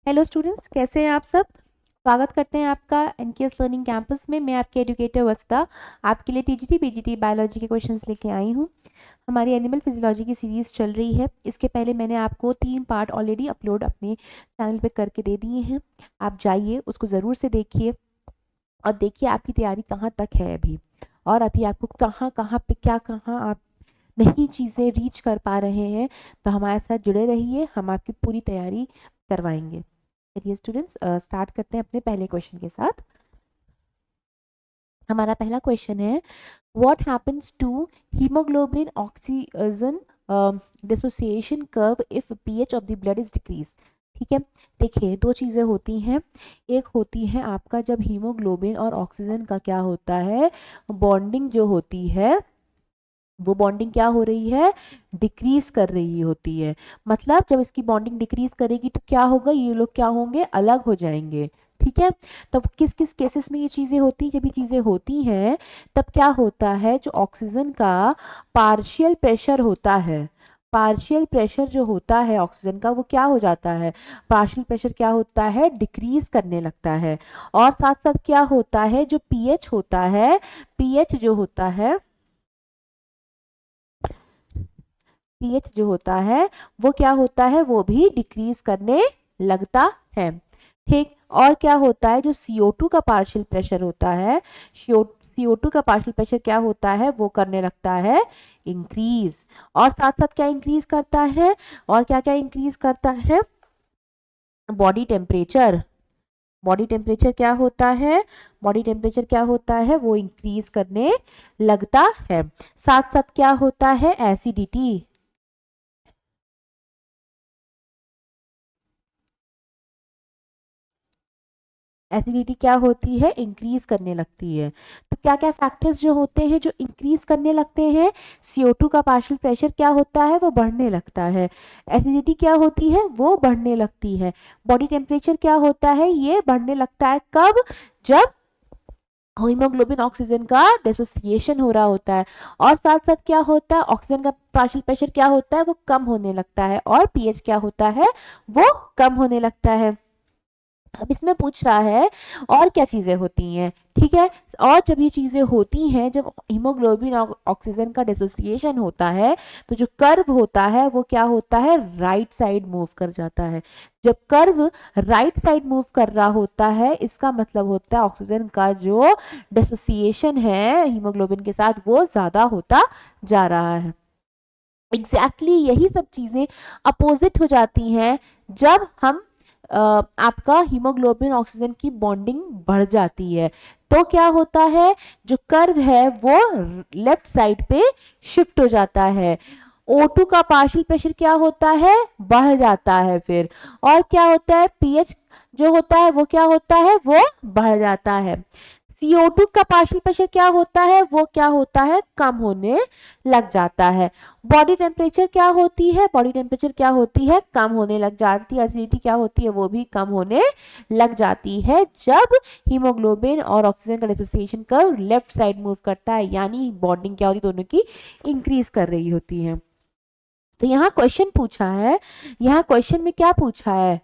Hello students, कैसे हैं आप सब। स्वागत करते हैं आपका एनकेएस लर्निंग कैंपस में। मैं आपके एजुकेटर वसुधा आपके लिए टीजीटी पीजीटी बायोलॉजी के क्वेश्चंस लेके आई हूँ। हमारी एनिमल फिजियोलॉजी की सीरीज़ चल रही है। इसके पहले मैंने आपको 3 पार्ट ऑलरेडी अपलोड अपने चैनल पे करके दे दिए हैं। आप जाइए, उसको ज़रूर से देखिए और देखिए आपकी तैयारी कहाँ तक है अभी, और अभी आपको कहाँ कहाँ पे क्या कहाँ आप नई चीज़ें रीच कर पा रहे हैं। तो हमारे साथ जुड़े रहिए, हम आपकी पूरी तैयारी करवाएंगे। चलिए स्टूडेंट्स, स्टार्ट करते हैं अपने पहले क्वेश्चन के साथ। हमारा पहला क्वेश्चन है, what happens to haemoglobin oxygen dissociation curve if pH of the blood is decrease. ठीक है, देखिए दो चीज़ें होती हैं। एक होती है आपका जब हीमोग्लोबिन और ऑक्सीजन का क्या होता है, बॉन्डिंग जो होती है, वो बॉन्डिंग क्या हो रही है, डिक्रीज कर रही होती है। मतलब जब इसकी बॉन्डिंग डिक्रीज करेगी तो क्या होगा, ये लोग क्या होंगे, अलग हो जाएंगे। ठीक है, तब किस किस केसेस में ये चीज़ें होती, जब ये चीज़ें होती हैं तब क्या होता है, जो ऑक्सीजन का पार्शियल प्रेशर होता है, पार्शियल प्रेशर जो होता है ऑक्सीजन का, वो क्या हो जाता है, पार्शियल प्रेशर क्या होता है, डिक्रीज करने लगता है। और साथ साथ क्या होता है, जो पीएच होता है, पीएच जो होता है, पीएच जो होता है वो क्या होता है, वो भी डिक्रीज करने लगता है। ठीक, और क्या होता है, जो CO2 का पार्शियल प्रेशर होता है, CO2 का पार्शियल प्रेशर क्या होता है, वो करने लगता है इंक्रीज। और साथ साथ क्या इंक्रीज करता है, और क्या क्या इंक्रीज करता है, बॉडी टेम्परेचर। बॉडी टेम्परेचर क्या होता है, बॉडी टेम्परेचर क्या होता है, वो इंक्रीज करने लगता है। साथ साथ क्या होता है, एसिडिटी। एसिडिटी क्या होती है, इंक्रीज करने लगती है। तो क्या क्या फैक्टर्स जो होते हैं जो इंक्रीज करने लगते हैं, CO2 का पार्शियल प्रेशर क्या होता है, वो बढ़ने लगता है। एसिडिटी क्या होती है, वो बढ़ने लगती है। बॉडी टेम्परेचर क्या होता है, ये बढ़ने लगता है। कब, जब हीमोग्लोबिन ऑक्सीजन का डिसोसिएशन हो रहा होता है। और साथ साथ क्या होता है, ऑक्सीजन का पार्शियल प्रेशर क्या होता है, वो कम होने लगता है, और पीएच क्या होता है, वो कम होने लगता है। अब इसमें पूछ रहा है और क्या चीज़ें होती हैं। ठीक है, और जब ये चीज़ें होती हैं, जब हीमोग्लोबिन और ऑक्सीजन का डिसोसिएशन होता है, तो जो कर्व होता है वो क्या होता है, राइट साइड मूव कर जाता है। जब कर्व राइट साइड मूव कर रहा होता है, इसका मतलब होता है ऑक्सीजन का जो डिसोसिएशन है हीमोग्लोबिन के साथ, वो ज़्यादा होता जा रहा है। यही सब चीज़ें अपोजिट हो जाती हैं जब हम आपका हीमोग्लोबिन ऑक्सीजन की बॉन्डिंग बढ़ जाती है। तो क्या होता है, जो कर्व है वो लेफ्ट साइड पे शिफ्ट हो जाता है। O2 का पार्शियल प्रेशर क्या होता है, बढ़ जाता है फिर। और क्या होता है, पीएच जो होता है वो क्या होता है, वो बढ़ जाता है। CO2 का पार्शियल प्रेशर क्या होता है, वो क्या होता है, कम होने लग जाता है। बॉडी टेम्परेचर क्या होती है, बॉडी टेम्परेचर क्या होती है, कम होने लग जाती है। एसिडिटी क्या होती है, वो भी कम होने लग जाती है जब हीमोग्लोबिन और ऑक्सीजन का dissociation curve left side move करता है, यानी बॉन्डिंग क्या होती है, दोनों की इंक्रीज कर रही होती है। तो यहाँ क्वेश्चन पूछा है, यहाँ क्वेश्चन में क्या पूछा है,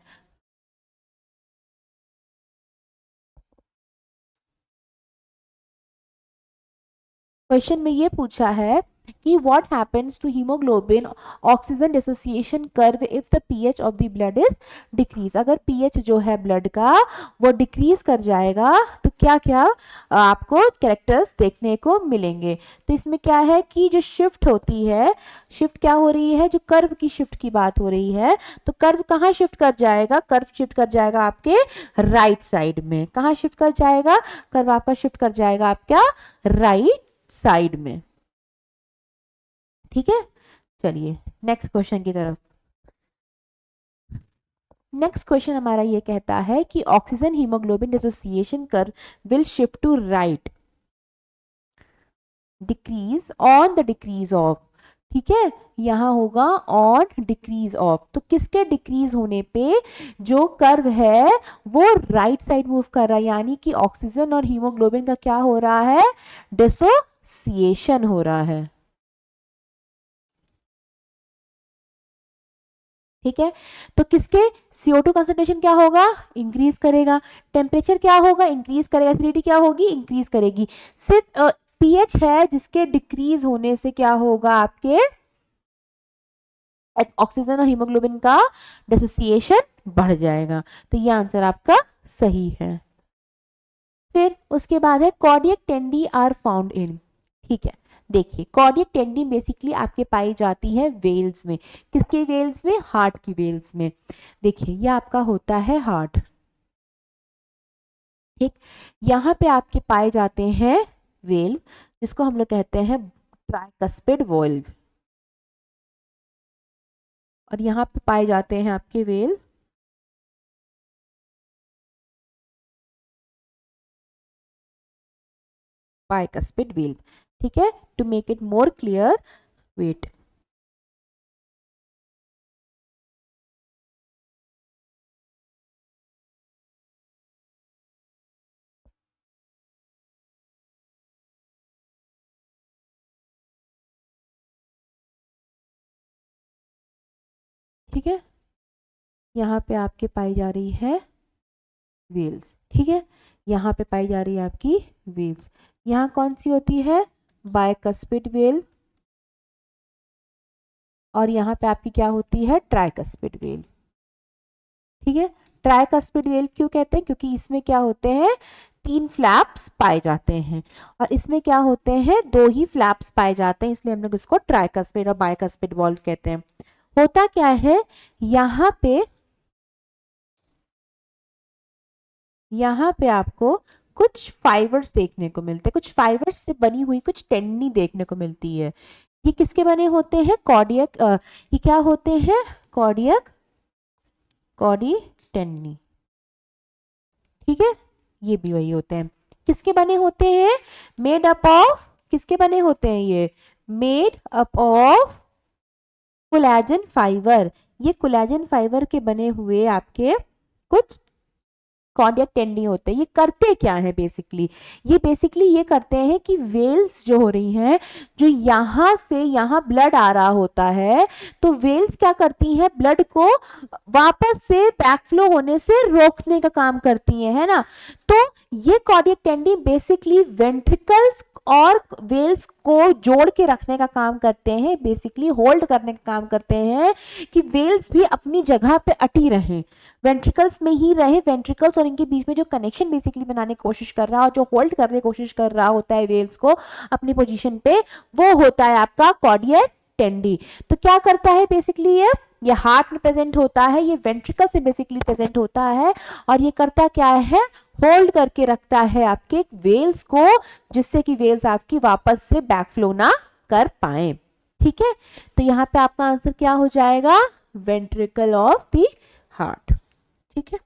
क्वेश्चन में ये पूछा है कि what happens to haemoglobin oxygen dissociation curve if the pH of the blood is decrease. अगर पीएच जो है ब्लड का वो डिक्रीज कर जाएगा तो क्या क्या आपको कैरेक्टर्स देखने को मिलेंगे। तो इसमें क्या है कि जो शिफ्ट होती है, शिफ्ट क्या हो रही है, जो कर्व की शिफ्ट की बात हो रही है, तो कर्व कहाँ शिफ्ट कर जाएगा, कर्व शिफ्ट कर जाएगा आपके राइट साइड में। कहाँ शिफ्ट कर जाएगा, कर्व आपका शिफ्ट कर जाएगा आपका राइट साइड में। ठीक है, चलिए नेक्स्ट क्वेश्चन की तरफ। नेक्स्ट क्वेश्चन हमारा ये कहता है कि oxygen haemoglobin dissociation curve will shift to right, decrease on the decrease of. ठीक है, यहाँ होगा ऑन डिक्रीज ऑफ। तो किसके डिक्रीज होने पे जो कर्व है वो राइट साइड मूव कर रहा है, यानी कि ऑक्सीजन और हीमोग्लोबिन का क्या हो रहा है, डिसोसिएशन हो रहा है। ठीक है, तो किसके CO2 कंसंट्रेशन क्या होगा, इंक्रीज करेगा, टेम्परेचर क्या होगा, इंक्रीज करेगा, एसिडिटी क्या होगी, इंक्रीज करेगी। सिर्फ पीएच है जिसके डिक्रीज होने से क्या होगा, आपके ऑक्सीजन और हीमोग्लोबिन का डिसोसिएशन बढ़ जाएगा। तो ये आंसर आपका सही है। फिर उसके बाद है कार्डियक टेंडी आर फाउंड इन। ठीक है, देखिए कार्डियक टेंडी बेसिकली आपके पाई जाती है वेल्स में। किसके वेल्स में, हार्ट की वेल्स में। देखिए ये आपका होता है हार्ट, ठीक, यहाँ पे आपके पाए जाते हैं वेल्व, जिसको हम लोग कहते हैं ट्राइकस्पिड वॉल्व, और यहाँ पे पाए जाते हैं आपके वेल्व बाइकस्पिड वेल्व। ठीक है, to make it more clear, wait, ठीक है, यहाँ पे आपके पाई जा रही है वेल्स। ठीक है, यहाँ पे पाई जा रही है आपकी वेल्स। यहाँ कौन सी होती है, बाइकस्पिड वेल्व, और यहाँ पे आपकी क्या होती है, ट्राइकस्पिड वेल्व। ठीक है, ट्राइकस्पिड वेल्व क्यों कहते हैं, क्योंकि इसमें क्या होते हैं, 3 फ्लैप्स पाए जाते हैं, और इसमें क्या होते हैं, 2 ही फ्लैप्स पाए जाते हैं, इसलिए हम लोग इसको ट्राइकस्पिड और बाइकस्पिड वॉल्व कहते हैं। होता क्या है, यहाँ पे आपको कुछ फाइबर्स देखने को मिलते हैं, कुछ फाइबर्स से बनी हुई कुछ टेंडनी देखने को मिलती है। ये किसके बने होते हैं, कार्डियक, ये क्या होते हैं, कार्डियक कॉडी टेंडनी। ठीक है, ये भी वही होते हैं। किसके बने होते हैं, मेड अप ऑफ, किसके बने होते हैं ये, made up of collagen fibre. ये कोलेजन फाइबर के बने हुए आपके कुछ कार्डियक टेंडी होते हैं। ये करते क्या है बेसिकली, ये बेसिकली ये करते हैं कि वेल्स जो हो रही हैं, जो यहाँ से यहाँ ब्लड आ रहा होता है, तो वेल्स क्या करती हैं, ब्लड को वापस से बैकफ्लो होने से रोकने का काम करती हैं, है ना। तो ये कार्डियक टेंडी बेसिकली वेंट्रिकल्स और वेल्स को जोड़ के रखने का काम करते हैं, बेसिकली होल्ड करने का काम करते हैं, कि वेल्स भी अपनी जगह पे अटी रहें, वेंट्रिकल्स में ही रहे, वेंट्रिकल्स और इनके बीच में जो कनेक्शन बेसिकली बनाने की कोशिश कर रहा है और जो होल्ड करने की कोशिश कर रहा होता है वेल्स को अपनी पोजीशन पे, वो होता है आपका कार्डियक टेंडी। तो क्या करता है बेसिकली, ये हार्ट में प्रेजेंट होता है, ये वेंट्रिकल से बेसिकली प्रेजेंट होता है, और ये करता क्या है, होल्ड करके रखता है आपके वेल्स को, जिससे कि वेल्स आपकी वापस से बैकफ्लो ना कर पाए। ठीक है, तो यहाँ पे आपका आंसर क्या हो जाएगा, वेंट्रिकल ऑफ द हार्ट। ठीक है,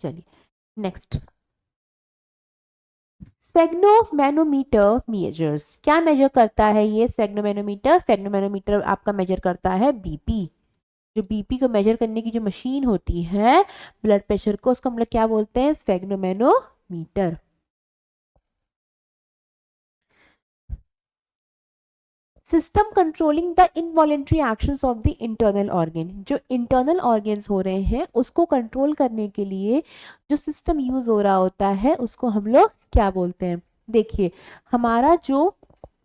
चलिए नेक्स्ट, स्फेग्नोमैनोमीटर मेजर्स, क्या मेजर करता है ये स्फेग्नोमैनोमीटर, स्फेग्नोमैनोमीटर आपका मेजर करता है बीपी। जो बीपी को मेजर करने की जो मशीन होती है ब्लड प्रेशर को, उसको हम लोग क्या बोलते हैं, sphygmomanometer. System controlling the involuntary actions of the internal organ, जो इंटरनल ऑर्गन्स हो रहे हैं उसको कंट्रोल करने के लिए जो सिस्टम यूज हो रहा होता है उसको हम लोग क्या बोलते हैं। देखिए हमारा जो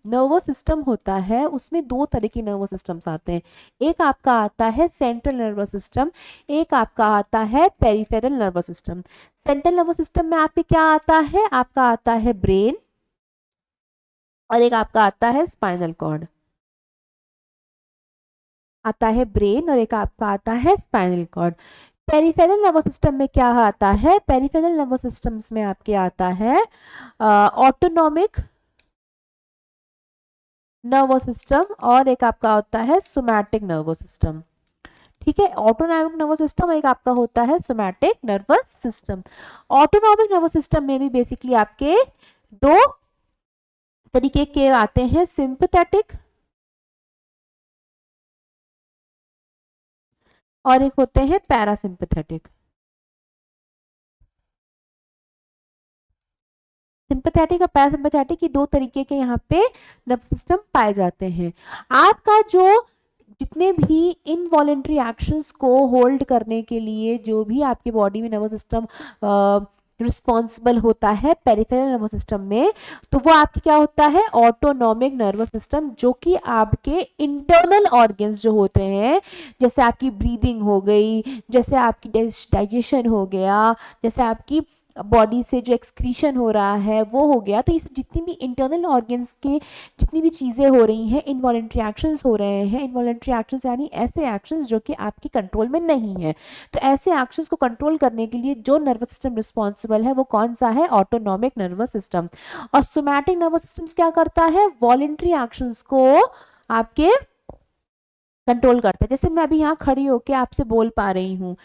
नर्वस सिस्टम होता है उसमें 2 तरह के नर्वस सिस्टम्स आते हैं, एक आपका आता है सेंट्रल नर्वस सिस्टम, एक आपका आता है peripheral nervous system. Central nervous system में आपके क्या आता है, आपका आता है ब्रेन, और एक आपका आता है स्पाइनल कॉर्ड, आता है ब्रेन और एक आपका आता है spinal cord. Peripheral nervous system में क्या आता है, पेरिफेरल नर्वस सिस्टम्स में आपके आता है ऑटोनॉमिक नर्वस सिस्टम, और एक आपका होता है सोमैटिक नर्वस सिस्टम। ठीक है, ऑटोनॉमिक नर्वस सिस्टम, एक आपका होता है somatic nervous system. Autonomic nervous system में भी बेसिकली आपके 2 तरीके के आते हैं, सिंपैथेटिक और एक होते हैं पैरासिम्पैथेटिक। सिंपैथेटिक और पैरासिम्पैथेटिक, ये 2 तरीके के यहाँ पे नर्वस सिस्टम पाए जाते हैं। आपका जो जितने भी इनवॉलेंट्री एक्शंस को होल्ड करने के लिए जो भी आपके बॉडी में नर्वस सिस्टम रिस्पॉन्सिबल होता है पेरिफेरल नर्वस सिस्टम में, तो वो आपके क्या होता है ऑटोनॉमिक नर्वस सिस्टम, जो कि आपके इंटरनल ऑर्गन्स जो होते हैं, जैसे आपकी ब्रीदिंग हो गई, जैसे आपकी डाइजेशन हो गया, जैसे आपकी बॉडी से जो एक्सक्रीशन हो रहा है वो हो गया, तो ये सब जितनी भी इंटरनल ऑर्गन्स के जितनी भी चीज़ें हो रही हैं, इनवॉलेंट्री एक्शंस हो रहे हैं, इनवॉलेंट्री एक्शंस यानी ऐसे एक्शंस जो कि आपके कंट्रोल में नहीं है, तो ऐसे एक्शंस को कंट्रोल करने के लिए जो नर्वस सिस्टम रिस्पॉन्सिबल है वो कौन सा है ऑटोनॉमिक नर्वस सिस्टम। और सोमैटिक नर्वस सिस्टम क्या करता है वॉलेंट्री एक्शंस को आपके कंट्रोल करता है। जैसे मैं अभी यहाँ खड़ी होकर आपसे बोल पा रही हूँ,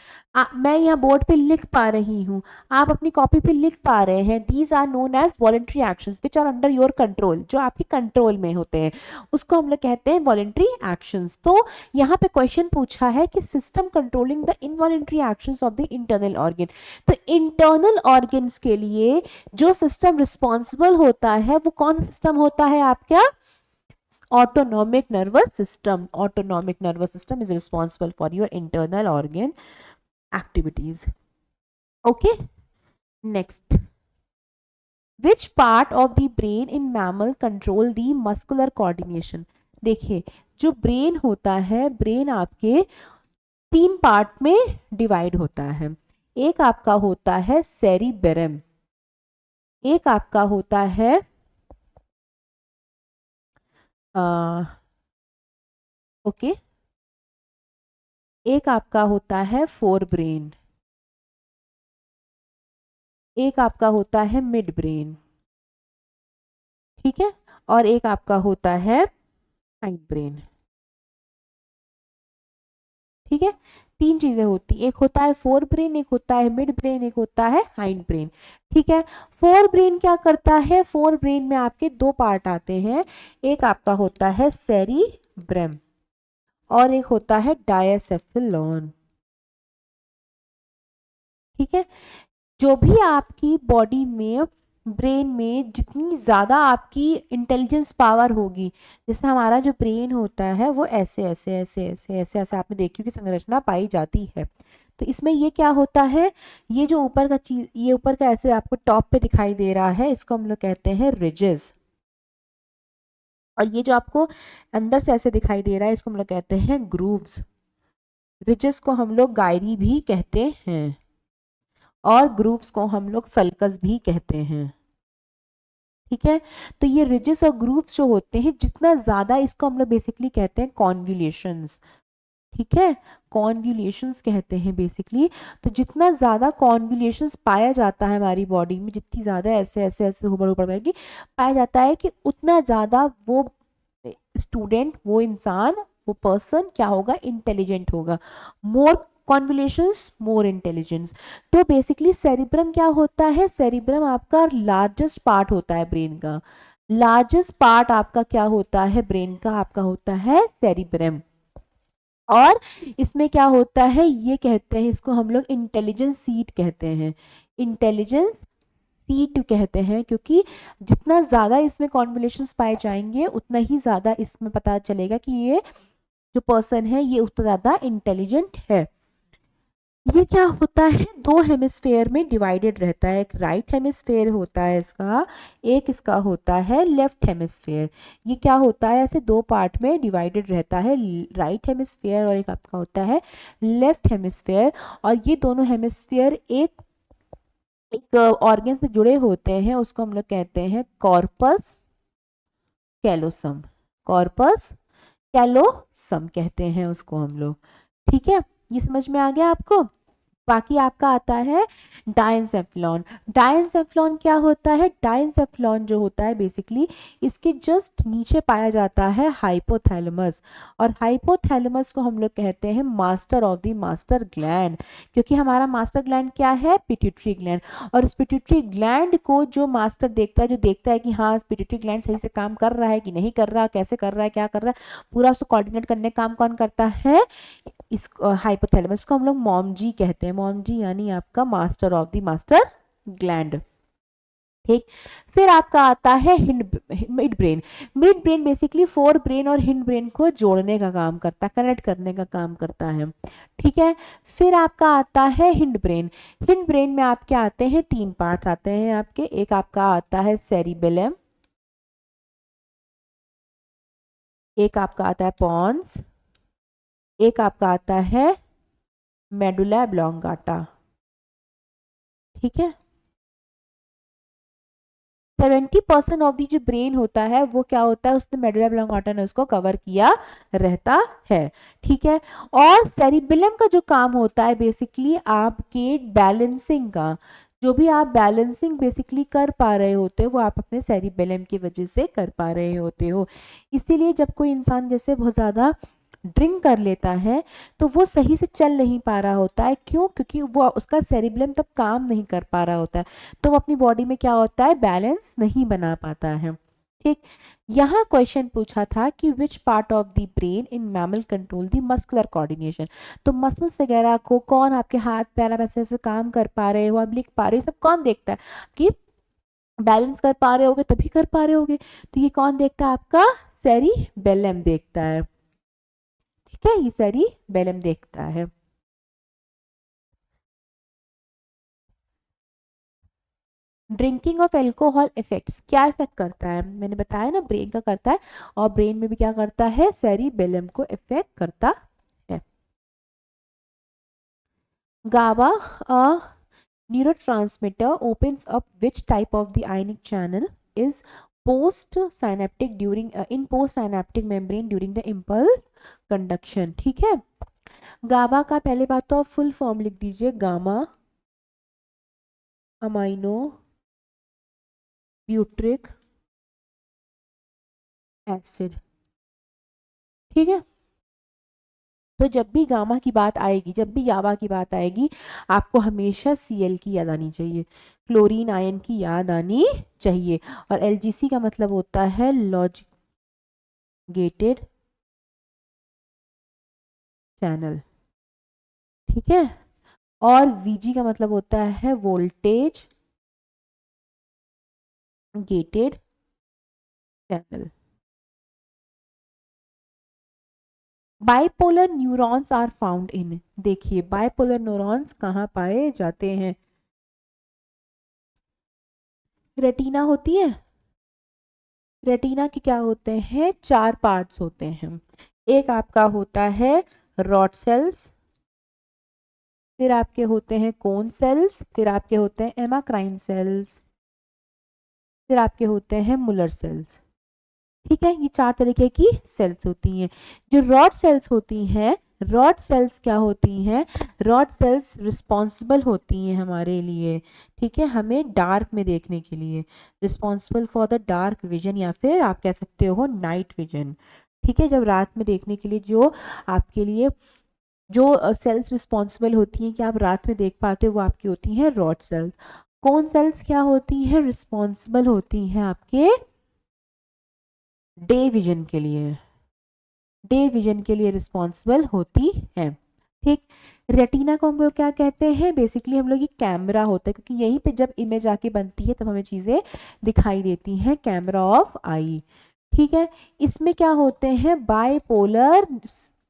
मैं यहाँ बोर्ड पे लिख पा रही हूँ, आप अपनी कॉपी पे लिख पा रहे हैं, these are known as voluntary actions which are under your control, जो आपके कंट्रोल में होते हैं उसको हम लोग कहते हैं वॉलेंट्री एक्शंस। तो यहाँ पे क्वेश्चन पूछा है कि system controlling the involuntary actions of the internal organ. तो इंटरनल ऑर्गन्स के लिए जो सिस्टम रिस्पॉन्सिबल होता है वो कौन सा सिस्टम होता है आपका autonomic nervous system. Autonomic nervous system is responsible for your internal organ activities. Okay, next, which part of the brain in mammal control the muscular coordination? देखिए जो ब्रेन होता है, ब्रेन आपके 3 पार्ट में डिवाइड होता है। एक आपका होता है सेरिबेरम, एक आपका होता है ओके एक आपका होता है फोर ब्रेन, एक आपका होता है मिड ब्रेन, ठीक है, और एक आपका होता है हाइंड ब्रेन, ठीक है। 3 चीजें होती, एक होता है फोर ब्रेन, एक होता है मिड ब्रेन, एक होता है हाइंड ब्रेन, ठीक है। फोर ब्रेन क्या करता है, फोर ब्रेन में आपके 2 पार्ट आते हैं, एक आपका होता है सेरिब्रम और एक होता है डायसेफिलॉन, ठीक है। जो भी आपकी बॉडी में ब्रेन में जितनी ज़्यादा आपकी इंटेलिजेंस पावर होगी, जैसे हमारा जो ब्रेन होता है वो ऐसे ऐसे ऐसे ऐसे ऐसे ऐसे आपने देखी कि संरचना पाई जाती है, तो इसमें ये क्या होता है, ये जो ऊपर का चीज, ये ऊपर का ऐसे आपको टॉप पे दिखाई दे रहा है, इसको हम लोग कहते हैं रिजेस, और ये जो आपको अंदर से ऐसे दिखाई दे रहा है इसको हम लोग कहते हैं ग्रूव्स। रिजेस को हम लोग गायरी भी कहते हैं और ग्रूव्स को हम लोग सल्कस भी कहते हैं, ठीक है। तो ये रिजेस और ग्रूव्स जो होते हैं, जितना ज्यादा, इसको हम लोग बेसिकली कहते हैं कॉन्वुलेशंस, ठीक है, कॉन्वुलेशंस कहते हैं बेसिकली। तो जितना ज्यादा कॉन्वुलेशंस पाया जाता है हमारी बॉडी में, जितनी ज्यादा ऐसे ऐसे ऐसे हुबड़ हुबड़ पाएगी पाया जाता है, कि उतना ज्यादा वो स्टूडेंट, वो इंसान, वो पर्सन क्या होगा, इंटेलिजेंट होगा। मोर कॉन्वुलेशंस मोर इंटेलिजेंस। तो बेसिकली सेरिब्रम क्या होता है, सेरिब्रम आपका लार्जेस्ट पार्ट होता है ब्रेन का, लार्जेस्ट पार्ट आपका क्या होता है ब्रेन का, आपका होता है सेरिब्रम। और इसमें क्या होता है, ये कहते हैं, इसको हम लोग इंटेलिजेंस सीट कहते हैं, इंटेलिजेंस सीट कहते हैं, क्योंकि जितना ज़्यादा इसमें कॉन्वुलेशंस पाए जाएंगे उतना ही ज़्यादा इसमें पता चलेगा कि ये जो पर्सन है ये उतना ज़्यादा इंटेलिजेंट है। ये क्या होता है, 2 हेमिस्फेयर में डिवाइडेड रहता है, एक राइट हेमिस्फेयर होता है इसका, एक इसका होता है लेफ्ट हेमिस्फेयर। ये क्या होता है, ऐसे 2 पार्ट में डिवाइडेड रहता है, राइट हेमिस्फेयर और एक आपका होता है लेफ्ट हेमिस्फेयर। और ये दोनों हेमिस्फेयर एक एक ऑर्गन से जुड़े होते हैं, उसको हम लोग कहते हैं कॉर्पस कैलोसम, कॉर्पस कैलोसम कहते हैं उसको हम लोग, ठीक है। ये समझ में आ गया आपको। बाकी आपका आता है डायनसेफ्लॉन। डायनसेफ्लॉन क्या होता है, डायनसेफ्लॉन जो होता है बेसिकली इसके जस्ट नीचे पाया जाता है हाइपोथैलेमस, और हाइपोथैलेमस को हम लोग कहते हैं master of the master gland, क्योंकि हमारा मास्टर ग्लैंड क्या है, पिट्यूटरी ग्लैंड। और उस पिट्यूटरी ग्लैंड को जो मास्टर देखता है, जो देखता है कि हाँ पिट्यूटरी ग्लैंड सही से काम कर रहा है कि नहीं कर रहा, कैसे कर रहा है, क्या कर रहा है, पूरा उसको कोऑर्डिनेट करने का काम कौन करता है, इस हाइपोथैलेमस को हम लोग मॉम जी कहते हैं, मॉम जी यानी आपका master of the master gland. ठीक। फिर आपका आता है mid brain. Mid brain basically fore brain और हिंड ब्रेन को जोड़ने का काम करता है, कनेक्ट करने का काम करता है। ठीक है। फिर आपका आता है हिंड ब्रेन। हिंड ब्रेन में आपके आते हैं तीन पार्ट्स आते हैं आपके। एक आपका आता है सेरिबेलम, एक आपका आता है पॉन्स, एक आपका आता है मेडुला ऑब्लोंगाटा। ठीक है। 70% ऑफ दी जो ब्रेन होता है वो क्या होता है, उसने मेडुला ऑब्लोंगाटा ने उसको कवर किया रहता है। ठीक है। और सेरिबेलम का जो काम होता है बेसिकली आपके बैलेंसिंग का, जो भी आप बैलेंसिंग बेसिकली कर पा रहे होते हो वो आप अपने सेरिबेलम की वजह से कर पा रहे होते हो। इसीलिए जब कोई इंसान जैसे बहुत ज़्यादा ड्रिंक कर लेता है तो वो सही से चल नहीं पा रहा होता है। क्यों? क्योंकि वो उसका सेरिबेलम तब काम नहीं कर पा रहा होता है, तो वो अपनी बॉडी में क्या होता है, बैलेंस नहीं बना पाता है। ठीक। यहाँ क्वेश्चन पूछा था कि which part of the brain in mammal control the muscular coordination. तो मसल्स वगैरह को कौन, आपके हाथ पैर आप ऐसे ऐसे काम कर पा रहे हो, आप लिख पा रहे हो, सब कौन देखता है कि बैलेंस कर पा रहे होगे तभी कर पा रहे होगे। तो ये कौन देखता है, आपका सेरिबेलम देखता है। ठीक है, ये सेरिबेलम देखता है। ड्रिंकिंग ऑफ एल्कोहल इफेक्ट्स, क्या इफेक्ट करता है, मैंने बताया ना ब्रेन का करता है, और ब्रेन में भी क्या करता है, सेरिबेलम को इफेक्ट करता है। गाबा अ neurotransmitter opens up which type of the ionic channel is post synaptic during in post synaptic membrane during the impulse conduction। ठीक है। गाबा का पहले बात तो फुल फॉर्म लिख दीजिए, गामा अमाइनो ब्यूट्रिक एसिड। ठीक है। तो जब भी गामा की बात आएगी, जब भी गाबा की बात आएगी, आपको हमेशा Cl की याद आनी चाहिए, क्लोरीन आयन की याद आनी चाहिए। और LGC का मतलब होता है लॉजिगेटेड चैनल। ठीक है। और Vg का मतलब होता है voltage gated channel. Bipolar neurons are found in, देखिए बाइपोलर न्यूरॉन्स कहाँ पाए जाते हैं, रेटिना होती है। रेटिना के क्या होते हैं, चार पार्ट्स होते हैं। एक आपका होता है रॉड सेल्स, फिर आपके होते हैं कोन सेल्स, फिर आपके होते हैं एमाक्राइन सेल्स, फिर आपके होते हैं मुलर सेल्स। ठीक है, ये चार तरीके की सेल्स होती हैं। जो रॉड सेल्स होती हैं, रॉड सेल्स क्या होती हैं, रॉड सेल्स रिस्पॉन्सिबल होती हैं हमारे लिए, ठीक है, हमें डार्क में देखने के लिए, responsible for the dark vision, या फिर आप कह सकते हो नाइट विजन। ठीक है, जब रात में देखने के लिए जो आपके लिए जो सेल्स रिस्पॉन्सिबल होती हैं कि आप रात में देख पाते हो, वो आपकी होती हैं रॉड सेल्स। कौन सेल्स क्या होती हैं, रिस्पॉन्सिबल होती हैं आपके डे विजन के लिए, डे विजन के लिए रिस्पॉन्सिबल होती है। ठीक। रेटिना को हम लोग क्या कहते हैं, बेसिकली हम लोग ये कैमरा होता है, क्योंकि यहीं पे जब इमेज आके बनती है तब हमें चीज़ें दिखाई देती हैं, कैमरा ऑफ आई। ठीक है। इसमें क्या होते हैं, बाइपोलर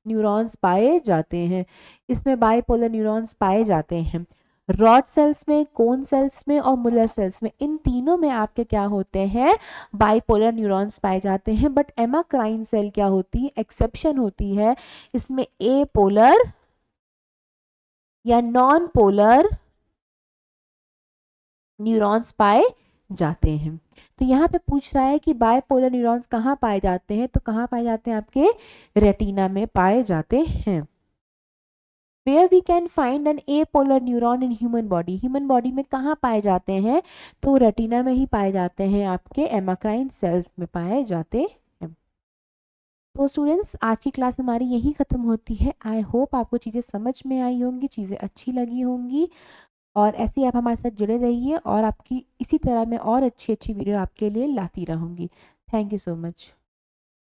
न्यूरॉन्स पाए जाते हैं, इसमें बाइपोलर न्यूरॉन्स पाए जाते हैं रॉड सेल्स में, कोन सेल्स में और मुलर सेल्स में। इन तीनों में आपके क्या होते हैं, बाइपोलर न्यूरॉन्स पाए जाते हैं। बट एमाक्राइन सेल क्या होती है, एक्सेप्शन होती है, इसमें ए पोलर या नॉन पोलर न्यूरॉन्स पाए जाते हैं। तो यहाँ पे पूछ रहा है कि बाइपोलर न्यूरॉन्स कहाँ पाए जाते हैं, तो कहाँ पाए जाते हैं, आपके रेटिना में पाए जाते हैं। Where we can find an apolar neuron in human body, human body में कहाँ पाए जाते हैं, तो रेटिना में ही पाए जाते हैं, आपके एमाक्राइन सेल्स में पाए जाते हैं। तो स्टूडेंट्स, आज की क्लास हमारी यही ख़त्म होती है। आई होप आपको चीज़ें समझ में आई होंगी, चीज़ें अच्छी लगी होंगी, और ऐसे ही आप हमारे साथ जुड़े रहिए, और आपकी इसी तरह मैं और अच्छी अच्छी वीडियो आपके लिए लाती रहूँगी। Thank you so much.